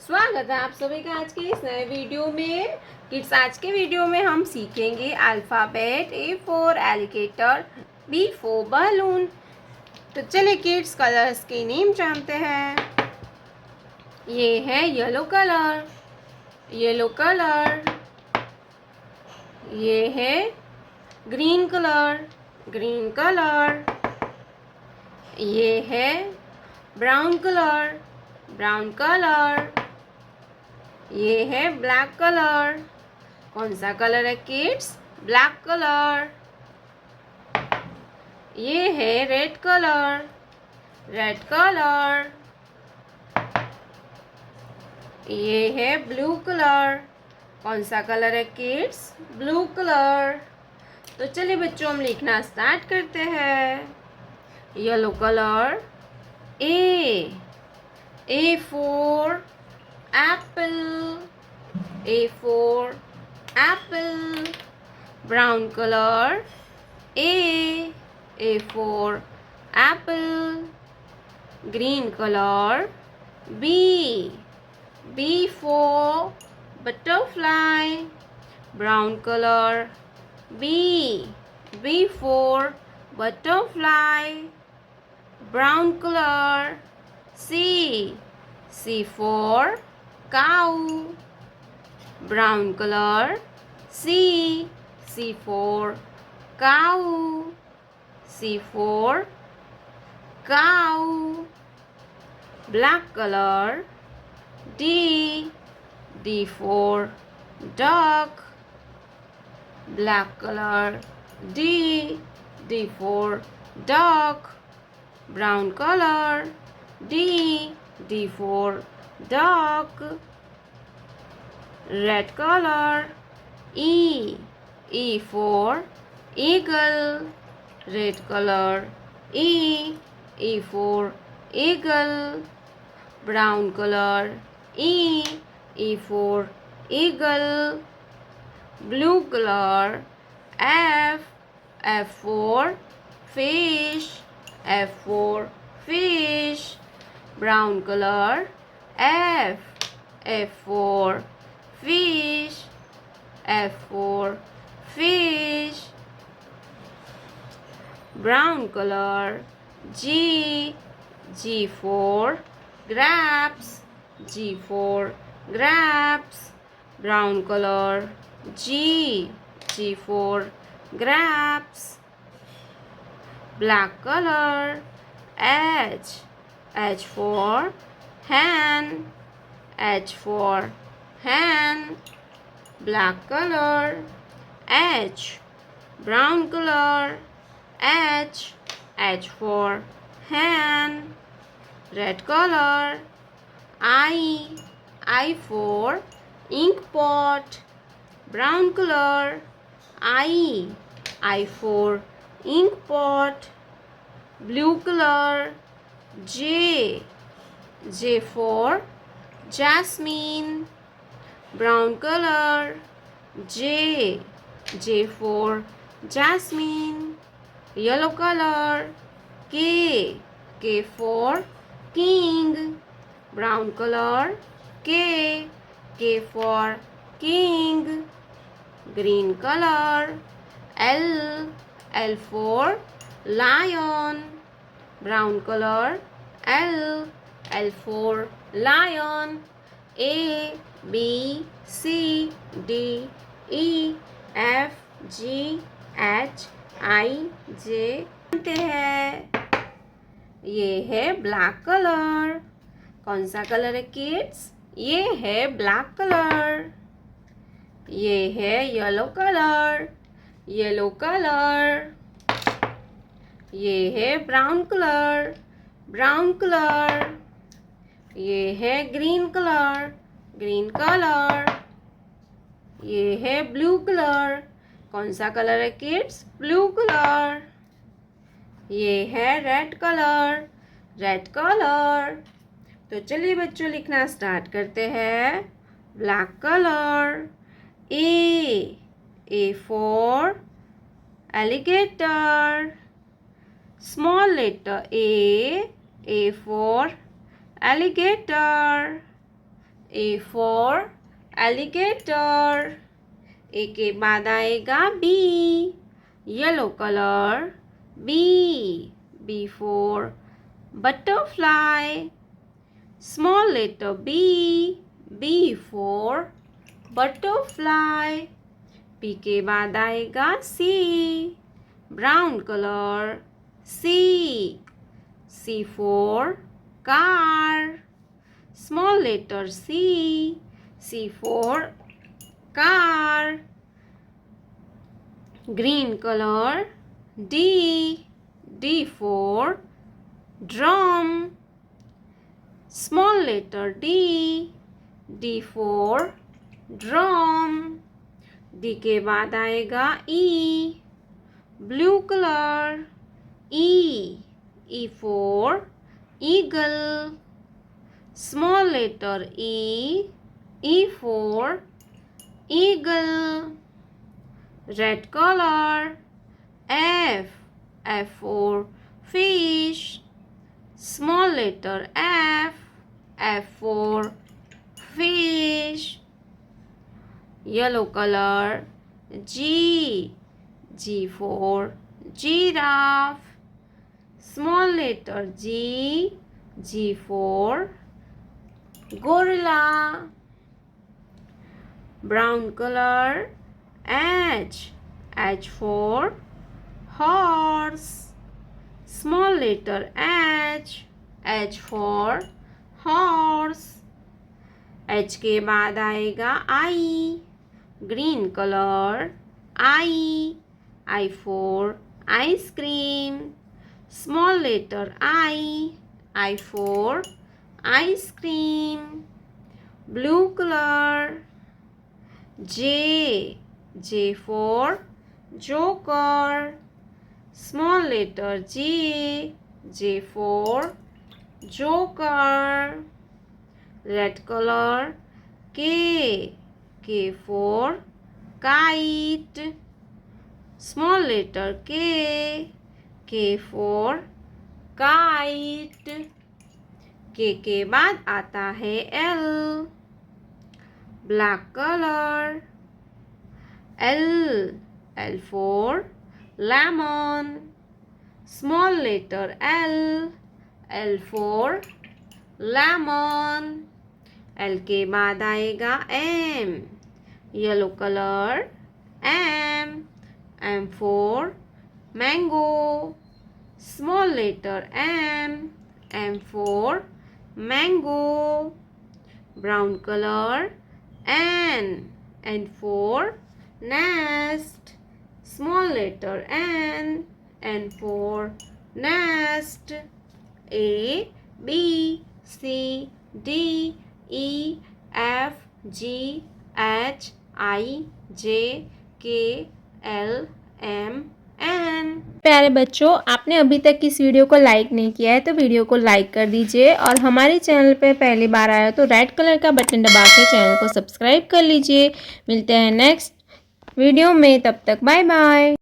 स्वागत है आप सभी का आज के इस नए वीडियो में। किड्स, आज के वीडियो में हम सीखेंगे alphabet. A for alligator, B for balloon. तो चलिए किड्स, कलर्स के नेम जानते हैं। ये है येलो कलर, येलो कलर। ये है ग्रीन कलर, ग्रीन कलर। ये है ब्राउन कलर, ब्राउन कलर। ये है ब्लैक कलर। कौन सा कलर है किड्स? Black colour. ये है रेड कलर, रेड कलर। ये है ब्लू कलर। कौन सा कलर है किड्स? Blue colour. तो चलिए बच्चों, हम लिखना स्टार्ट करते हैं। Yellow colour, A for apple, A for apple. Brown color, A for apple. Green color, B for butterfly. Brown color, B for butterfly. Brown color, C for cow. Brown color, C for cow. C for cow. Black color, D for duck. Black color, D for duck. Brown color, D for duck. Red color, E for eagle. Red color, E for eagle. Brown color, E for eagle. Blue color, F for fish. F for fish. Brown color, F for fish. F for fish. Brown color, G for grapes. G for grapes. Brown color, G for grapes. Black color, H for hen. H for hen. Black color, H. Brown color, H for hen. Red color, I for ink pot. Brown color, I for ink pot. Blue color, J for jasmine. Brown color, J for jasmine. Yellow color, K for king. Brown color, K for king. Green color, L for lion. Brown color, L for lion. A B C D E F G H I J जानते हैं। ये है black colour. कौन सा colour है kids? ये है black colour. ये है येलो कलर, येलो कलर। ये है ब्राउन कलर, ब्राउन कलर। ये है ग्रीन कलर, ग्रीन कलर। ये है ब्लू कलर। कौन सा कलर है किड्स? Blue colour. ये है रेड कलर, रेड कलर। तो चलिए बच्चों, लिखना स्टार्ट करते हैं। Black colour, A for alligator. Small letter A for alligator. A for alligator. A के बाद आएगा B, yellow color. B. B for butterfly. Small letter B. B for butterfly. P के बाद आएगा C, brown color. C. C for car. Small letter C. C for car. Green color. D. D for drum. Small letter D. D for drum. D के बाद आएगा E, blue color. E. E for eagle. Small letter E. E for eagle. Red color. F. F for fish. Small letter F. F for fish. Yellow color. G. G for giraffe. Small letter G. G for gorilla. Brown color. H. H for horse. Small letter H. H for horse. H के बाद आएगा I, green color. I. I for ice cream. Small letter I. I for ice cream. Blue color. J. J for joker. Small letter J. J for joker. Red color. K. K for kite. Small letter K. K for kite. K के बाद आता है L, black color. L. L for lemon. Small letter L. L for lemon. L के बाद आएगा M, yellow color. M. M for mango. Small letter M. M for mango. Brown color. N. N for nest. Small letter N. N for nest. A, B, C, D, E, F, G, H, I, J, K, L, M, N। प्यारे बच्चों, आपने अभी तक इस video को like नहीं किया है तो वीडियो को लाइक कर दीजिए और हमारे चैनल पे पहली बार आया तो रेड कलर का बटन दबा के चैनल को सब्सक्राइब कर लीजिए। मिलते हैं नेक्स्ट वीडियो में, तब तक बाय बाय।